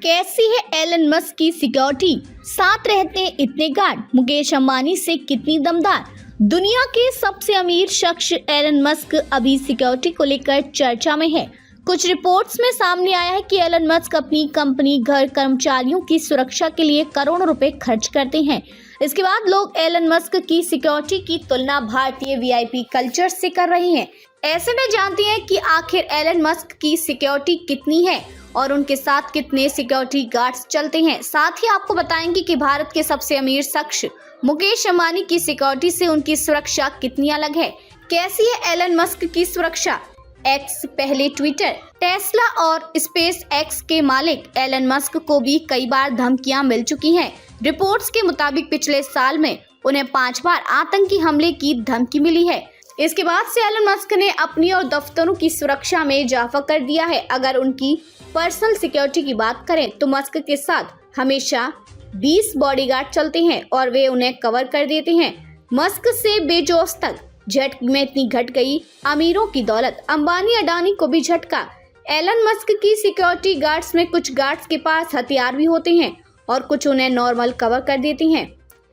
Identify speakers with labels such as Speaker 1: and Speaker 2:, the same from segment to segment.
Speaker 1: कैसी है Elon Musk की सिक्योरिटी, साथ रहते हैं इतने गार्ड, मुकेश अंबानी से कितनी दमदार। दुनिया के सबसे अमीर शख्स एलन मस्क अभी सिक्योरिटी को लेकर चर्चा में है। कुछ रिपोर्ट्स में सामने आया है कि एलन मस्क अपनी कंपनी, घर, कर्मचारियों की सुरक्षा के लिए करोड़ों रुपए खर्च करते हैं। इसके बाद लोग एलन मस्क की सिक्योरिटी की तुलना भारतीय वीआईपी कल्चर से कर रहे हैं। ऐसे में जानते हैं कि आखिर एलन मस्क की सिक्योरिटी कितनी है और उनके साथ कितने सिक्योरिटी गार्ड्स चलते हैं। साथ ही आपको बताएंगे कि भारत के सबसे अमीर शख्स मुकेश अंबानी की सिक्योरिटी से उनकी सुरक्षा कितनी अलग है। कैसी है एलन मस्क की सुरक्षा। एक्स पहले ट्विटर, टेस्ला और स्पेस एक्स के मालिक एलन मस्क को भी कई बार धमकियां मिल चुकी हैं। रिपोर्ट्स के मुताबिक पिछले साल में उन्हें 5 बार आतंकी हमले की धमकी मिली है। इसके बाद से एलन मस्क ने अपनी और दफ्तरों की सुरक्षा में इजाफा कर दिया है। अगर उनकी पर्सनल सिक्योरिटी की बात करें तो मस्क के साथ हमेशा 20 बॉडीगार्ड चलते हैं और वे उन्हें कवर कर देते हैं। मस्क से बेजोस तक झटके में इतनी घट गई अमीरों की दौलत, अंबानी अडानी को भी झटका। एलन मस्क की सिक्योरिटी गार्ड्स में कुछ गार्ड्स के पास हथियार भी होते हैं और कुछ उन्हें नॉर्मल कवर कर देते हैं।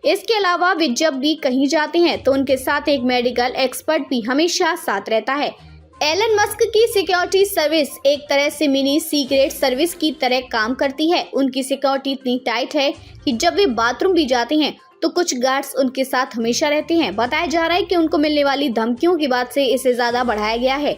Speaker 1: इसके अलावा वे जब भी कहीं जाते हैं तो उनके साथ एक मेडिकल एक्सपर्ट भी हमेशा साथ रहता है। एलन मस्क की सिक्योरिटी सर्विस एक तरह से मिनी सीक्रेट सर्विस की तरह काम करती है। उनकी सिक्योरिटी इतनी टाइट है कि जब वे बाथरूम भी जाते हैं तो कुछ गार्ड्स उनके साथ हमेशा रहते हैं। बताया जा रहा है कि उनको मिलने वाली धमकियों की बात से इसे ज्यादा बढ़ाया गया है।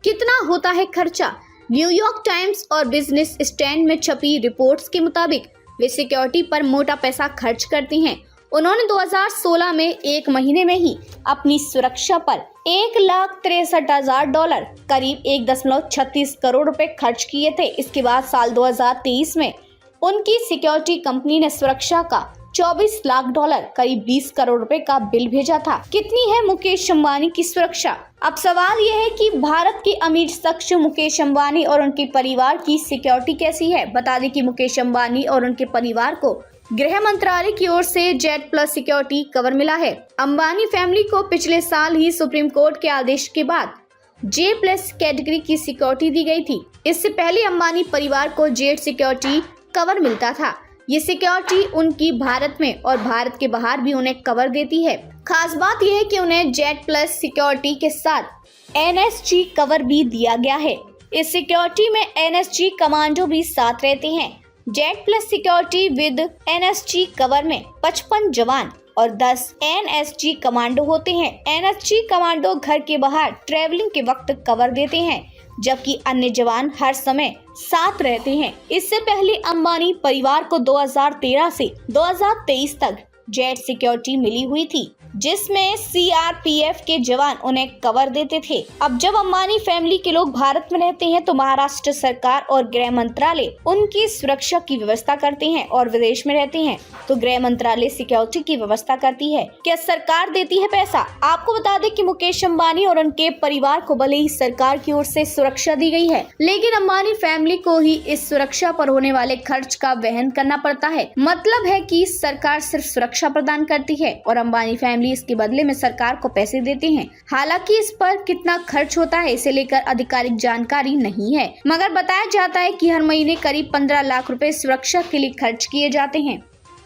Speaker 1: कितना होता है खर्चा। न्यूयॉर्क टाइम्स और बिजनेस स्टैंड में छपी रिपोर्ट्स के मुताबिक वे सिक्योरिटी पर मोटा पैसा खर्च करती हैं। उन्होंने 2016 में एक महीने में ही अपनी सुरक्षा पर $1,63,000 करीब 1.36 करोड़ रुपए खर्च किए थे। इसके बाद साल 2023 में उनकी सिक्योरिटी कंपनी ने सुरक्षा का $24 लाख करीब 20 करोड़ रुपए का बिल भेजा था। कितनी है मुकेश अंबानी की सुरक्षा। अब सवाल यह है कि भारत के अमीर शख्स मुकेश अंबानी और उनके परिवार की सिक्योरिटी कैसी है। बता दें कि मुकेश अंबानी और उनके परिवार को गृह मंत्रालय की ओर से जेड प्लस सिक्योरिटी कवर मिला है। अंबानी फैमिली को पिछले साल ही सुप्रीम कोर्ट के आदेश के बाद जे प्लस कैटेगरी की सिक्योरिटी दी गई थी। इससे पहले अंबानी परिवार को जेड सिक्योरिटी कवर मिलता था। ये सिक्योरिटी उनकी भारत में और भारत के बाहर भी उन्हें कवर देती है। खास बात यह है कि उन्हें जेड प्लस सिक्योरिटी के साथ एनएसजी कवर भी दिया गया है। इस सिक्योरिटी में एनएसजी कमांडो भी साथ रहते हैं। Z plus security with NSG cover में 55 जवान और 10 एनएसजी कमांडो होते हैं। एनएसजी कमांडो घर के बाहर ट्रैवलिंग के वक्त कवर देते हैं, जबकि अन्य जवान हर समय साथ रहते हैं। इससे पहले अंबानी परिवार को 2013 से 2023 तक जेड सिक्योरिटी मिली हुई थी, जिसमें सीआरपीएफ के जवान उन्हें कवर देते थे। अब जब अंबानी फैमिली के लोग भारत में रहते हैं तो महाराष्ट्र सरकार और गृह मंत्रालय उनकी सुरक्षा की व्यवस्था करते हैं और विदेश में रहते हैं तो गृह मंत्रालय सिक्योरिटी की व्यवस्था करती है। क्या सरकार देती है पैसा। आपको बता दें कि मुकेश अंबानी और उनके परिवार को भले ही सरकार की ओर से सुरक्षा दी गई है, लेकिन अंबानी फैमिली को ही इस सुरक्षा पर होने वाले खर्च का वहन करना पड़ता है। मतलब है कि सरकार सिर्फ सुरक्षा प्रदान करती है और अंबानी फैमिली इसके बदले में सरकार को पैसे देते हैं। हालांकि इस पर कितना खर्च होता है इसे लेकर आधिकारिक जानकारी नहीं है, मगर बताया जाता है कि हर महीने करीब 15 लाख रुपए सुरक्षा के लिए खर्च किए जाते हैं।